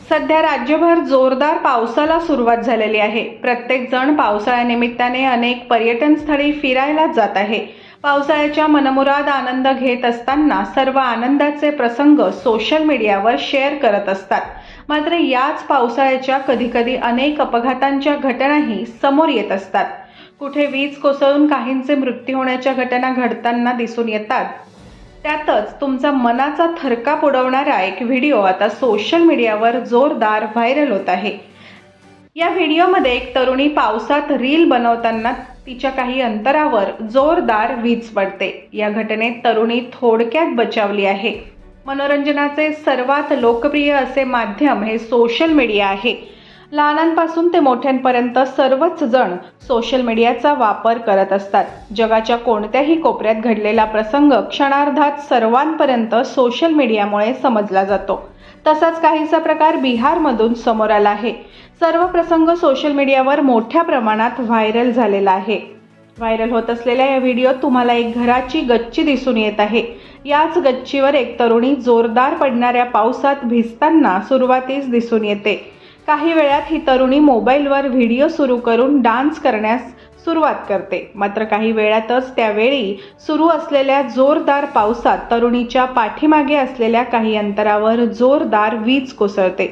सध्या राज्यभर जोरदार पावसाला सुरुवात झालेली आहे। प्रत्येक जण पावसाळ्यानिमित्ताने अनेक पर्यटन स्थळी फिरायला जात आहे। पावसाळ्याच्या मनमुराद आनंद घेत असताना सर्व आनंदाचे प्रसंग सोशल मीडियावर शेअर करत असतात। मात्र याच पावसाळ्याच्या कधीकधी अनेक अपघातांच्या घटनाही समोर येत असतात। कुठे वीज कोसळून काहींचे मृत्यू होण्याच्या घटना घडताना दिसून येतात। त्यातच तुमचा मनाचा थरकाप उडवणारा एक व्हिडिओ आता सोशल मीडियावर जोरदार व्हायरल होत आहे। या व्हिडिओमध्ये एक तरुणी पावसात रील बनवताना तिच्या काही अंतरावर जोरदार वीज पडते। या घटनेत तरुणी थोडक्यात बचावली आहे। मनोरंजनाचे सर्वात लोकप्रिय असे माध्यम हे सोशल मीडिया आहे। लहानांपासून ते मोठ्यांपर्यंत सर्वच जण सोशल मीडियाचा वापर करत असतात। जगाच्या कोणत्याही कोपऱ्यात घडलेला प्रसंग क्षणार्धात सर्वांपर्यंत सोशल मीडियामुळे समजला जातो। तसाच काहीसा प्रकार बिहारमधून समोर आला आहे। सर्व प्रसंग सोशल मीडियावर मोठ्या प्रमाणात व्हायरल झालेला आहे। व्हायरल होत असलेल्या या व्हिडिओत तुम्हाला एक घराची गच्ची दिसून येत आहे। याच गच्चीवर एक तरुणी जोरदार पडणाऱ्या पावसात भिजताना सुरुवातीस दिसून येते। काही वेळात ही तरुणी मोबाईलवर व्हिडिओ सुरू करून डान्स करण्यास सुरुवात करते। मात्र काही वेळातच त्यावेळी सुरू असलेल्या जोरदार पावसात तरुणीच्या पाठीमागे असलेल्या काही अंतरावर जोरदार वीज कोसळते।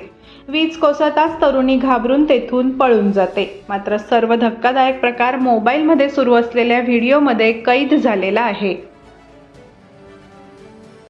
वीज कोसळताच तरुणी घाबरून तेथून पळून जाते। मात्र सर्व धक्कादायक प्रकार मोबाईलमध्ये सुरू असलेल्या व्हिडिओमध्ये कैद झालेला आहे।